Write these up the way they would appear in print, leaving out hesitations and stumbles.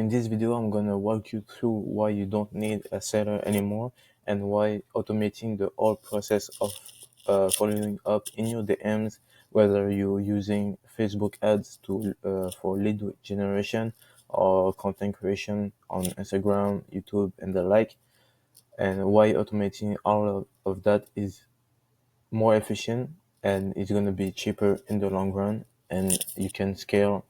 In this video, I'm gonna walk you through why you don't need a seller anymore and why automating the whole process of following up in your DMs, whether you're using Facebook ads for lead generation or content creation on Instagram, YouTube, and the like, and why automating all of that is more efficient and it's gonna be cheaper in the long run, and you can scale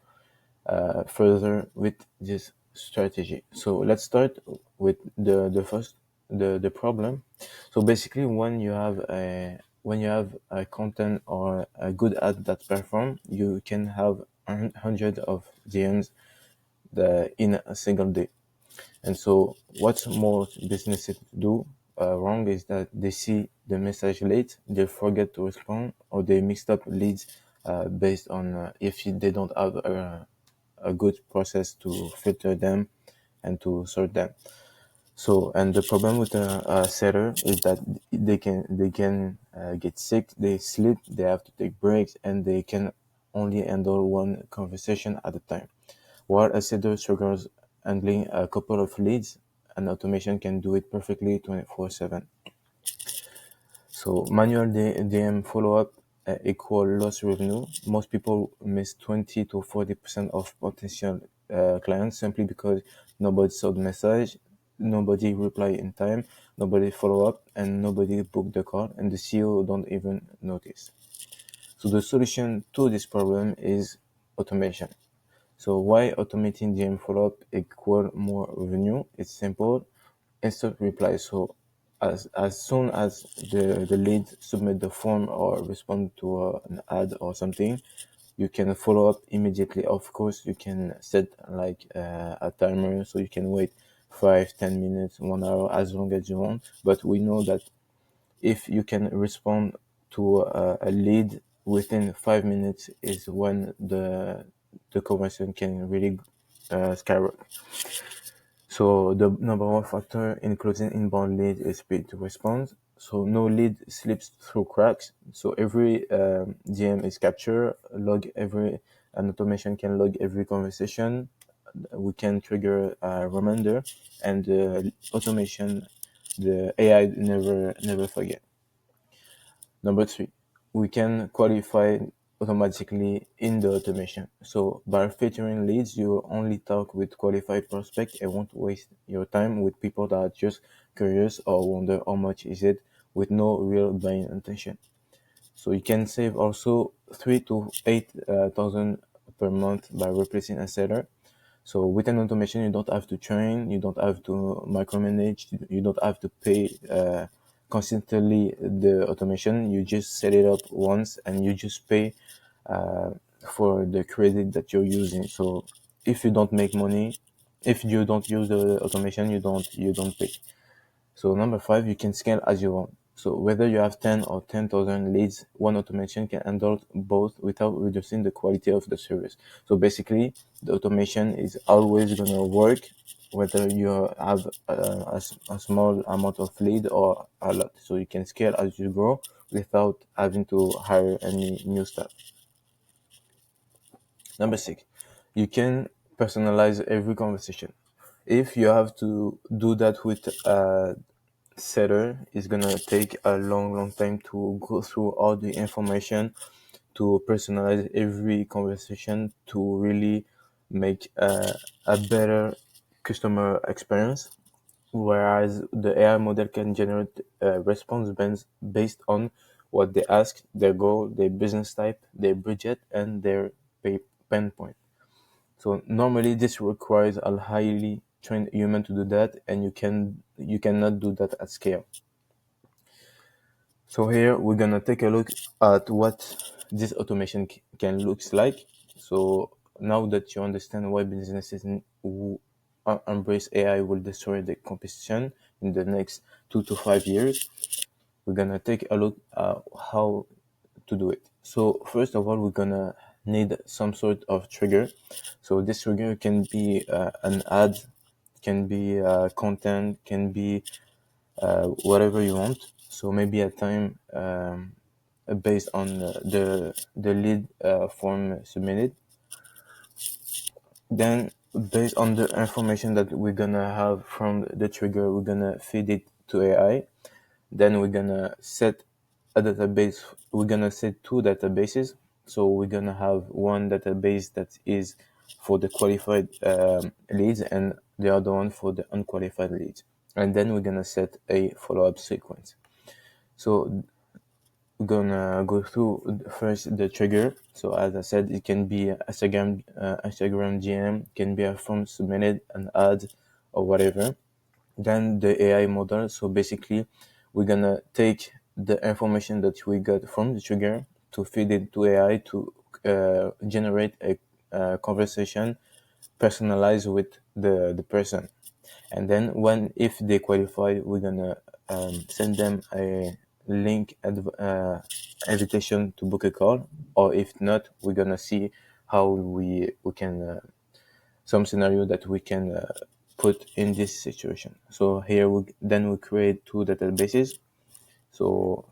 further with this strategy. So let's start with the problem. So basically, when you have a content or a good ad that perform, you can have hundreds of DMs in a single day. And so what most businesses do wrong is that they see the message late, they forget to respond, or they mixed up leads based on if they don't have a good process to filter them and to sort them. So, and the problem with a seller is that they can get sick, they sleep, they have to take breaks, and they can only handle one conversation at a time. While a seller struggles handling a couple of leads, an automation can do it perfectly 24/7. So manual DM follow-up equal lost revenue. Most people miss 20 to 40% of potential clients simply because nobody saw the message, nobody reply in time, nobody follow up, and nobody booked the call, and the CEO don't even notice. So the solution to this problem is automation. So why automating DM follow-up equal more revenue? It's simple. Instant reply. So as soon as the lead submit the form or respond to an ad or something, you can follow up immediately. Of course, you can set like a timer, so you can wait 5, 10 minutes, 1 hour, as long as you want. But we know that if you can respond to a lead within 5 minutes is when the conversion can really skyrocket. So the number one factor in closing inbound lead is speed to response. So no lead slips through cracks. So every DM is captured, an automation can log every conversation. We can trigger a reminder, and the AI never forget. Number three, we can qualify automatically in the automation. So by filtering leads, you only talk with qualified prospects and won't waste your time with people that are just curious or wonder how much is it with no real buying intention. So you can save also 3 to 8 thousand per month by replacing a seller. So with an automation, you don't have to train, you don't have to micromanage, you don't have to pay constantly the automation. You just set it up once and you just pay uh, for the credit that you're using. So if you don't make money, if you don't use the automation, you don't pay. So number five, you can scale as you want. So whether you have 10 or 10,000 leads, one automation can handle both without reducing the quality of the service. So basically, the automation is always going to work whether you have a small amount of lead or a lot. So you can scale as you grow without having to hire any new staff. Number six, you can personalize every conversation. If you have to do that with seller, is gonna take a long time to go through all the information to personalize every conversation to really make a better customer experience. Whereas the AI model can generate a response based on what they ask, their goal, their business type, their budget, and their pain point. So normally this requires a highly trained human to do that, and you cannot do that at scale. So here we're gonna take a look at what this automation can looks like. So now that you understand why businesses who embrace AI will destroy the competition in the next 2 to 5 years, we're gonna take a look at how to do it. So first of all, we're gonna need some sort of trigger. So this trigger can be an ad, can be content, can be whatever you want. So maybe a time based on the lead form submitted. Then based on the information that we're gonna have from the trigger, we're gonna feed it to AI. Then we're gonna set a database. We're gonna set two databases. So we're gonna have one database that is for the qualified leads and the other one for the unqualified leads. And then we're gonna set a follow-up sequence. So we're gonna go through first the trigger. So as I said, it can be Instagram GM, can be a form submitted, an ad, or whatever. Then the AI model. So basically, we're gonna take the information that we got from the trigger to feed it to AI to generate a conversation personalized with the person. And then if they qualify, we're gonna send them a invitation to book a call, or if not, we're gonna see how we can some scenario that we can put in this situation. So here we create two databases. So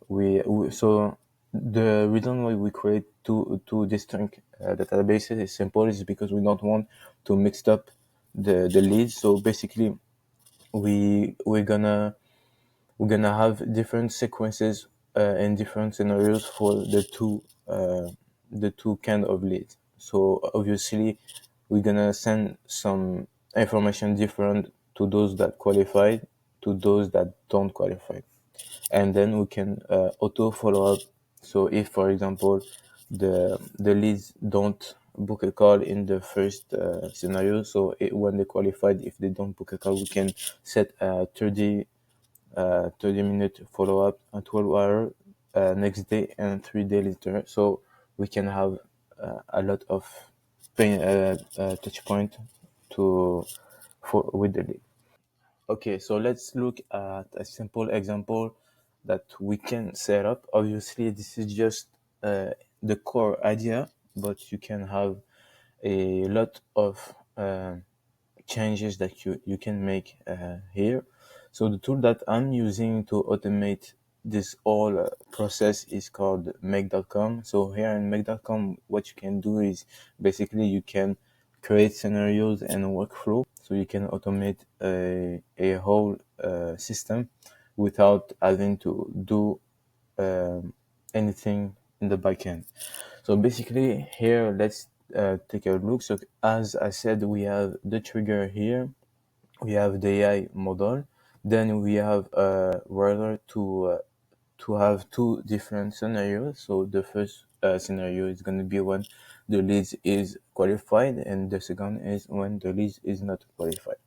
so the reason why we create two distinct databases is simple. Is because we don't want to mix up the leads. So basically, we we're gonna we're gonna have different sequences and different scenarios for the two kind of leads. So obviously, we're gonna send some information different to those that qualify, to those that don't qualify, and then we can auto follow up. So if, for example, the leads don't book a call in the first scenario, so when they qualified, if they don't book a call, we can set a 30-minute follow-up, a 12-hour next day, and 3 days later. So we can have a lot of touch point to for with the lead. Okay, so let's look at a simple example that we can set up. Obviously, this is just the core idea, but you can have a lot of changes that you can make here. So the tool that I'm using to automate this whole process is called make.com. So here in make.com, what you can do is basically you can create scenarios and workflow. So you can automate a whole system without having to do um, anything in the backend. So basically here, let's take a look. So as I said, we have the trigger here, we have the AI model, then we have whether to have two different scenarios. So the first scenario is going to be when the lead is qualified, and the second is when the lead is not qualified.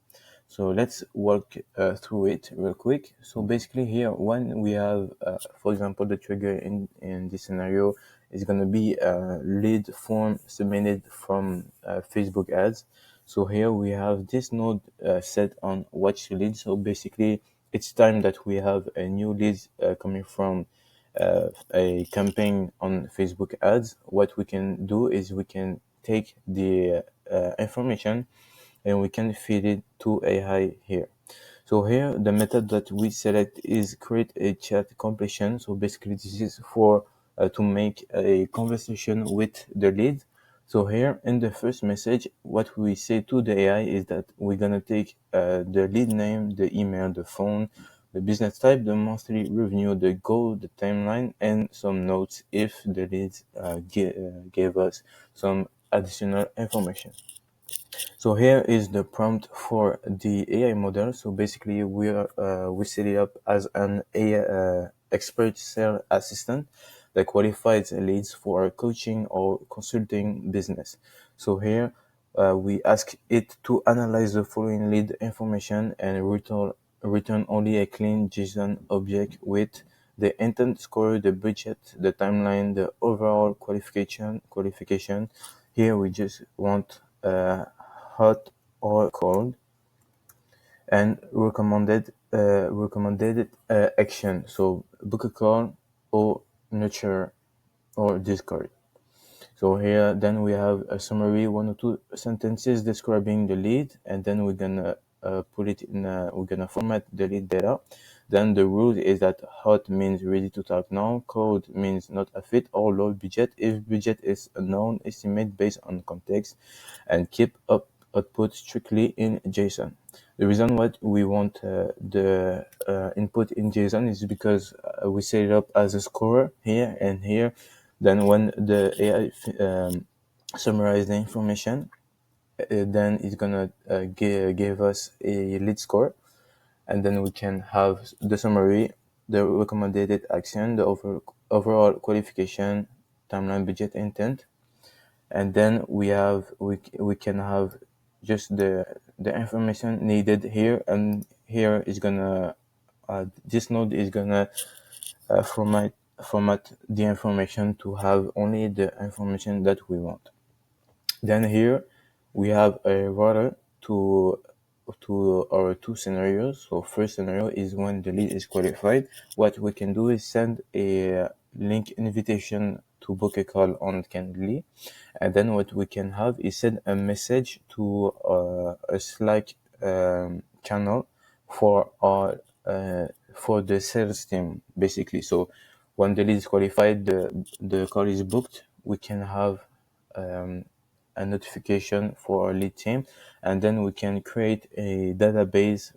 So let's walk through it real quick. So basically here, when we have, for example, the trigger in this scenario is going to be a lead form submitted from Facebook ads. So here we have this node set on watch lead. So basically, it's time that we have a new lead coming from a campaign on Facebook ads. What we can do is we can take the information and we can feed it to AI here. So here, the method that we select is create a chat completion. So basically, this is for to make a conversation with the lead. So here in the first message, what we say to the AI is that we're gonna take the lead name, the email, the phone, the business type, the monthly revenue, the goal, the timeline, and some notes if the lead gave us some additional information. So here is the prompt for the AI model. So basically, we set it up as an AI expert sales assistant that qualifies leads for coaching or consulting business. So here we ask it to analyze the following lead information and return only a clean JSON object with the intent score, the budget, the timeline, the overall qualification. Here we just want hot or cold, and recommended action. So book a call or nurture or discard. So here, then we have a summary, one or two sentences describing the lead, and then we're gonna put it in. We're gonna format the lead data. Then the rule is that hot means ready to talk now, cold means not a fit, or low budget if budget is a known estimate based on context, and keep up output strictly in JSON. The reason why we want the input in JSON is because we set it up as a scorer here and here. Then when the AI summarize the information, then it's gonna give us a lead score, and then we can have the summary, the recommended action, the overall qualification, timeline, budget, intent, and then we can have just the information needed here, and here is gonna this node is gonna format the information to have only the information that we want. Then here we have a router to our two scenarios. So first scenario is when the lead is qualified. What we can do is send a link invitation to book a call on Candidly, and then what we can have is send a message to a Slack channel for our for the sales team, basically. So when the lead is qualified, the call is booked, we can have a notification for our lead team, and then we can create a database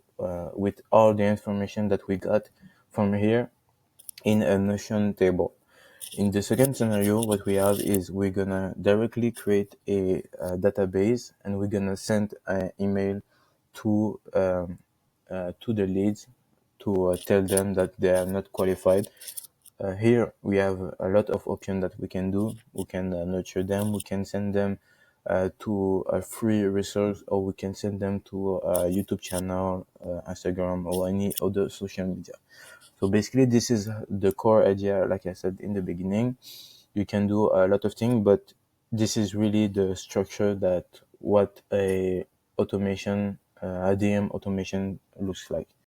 with all the information that we got from here in a Notion table. In the second scenario, what we have is we're gonna directly create a database, and we're gonna send an email to the leads to tell them that they are not qualified. Here we have a lot of options that we can do. We can nurture them. We can send them to a free resource, or we can send them to a YouTube channel, Instagram, or any other social media. So basically, this is the core idea. Like I said in the beginning, you can do a lot of things, but this is really the structure that what a automation, ADM automation looks like.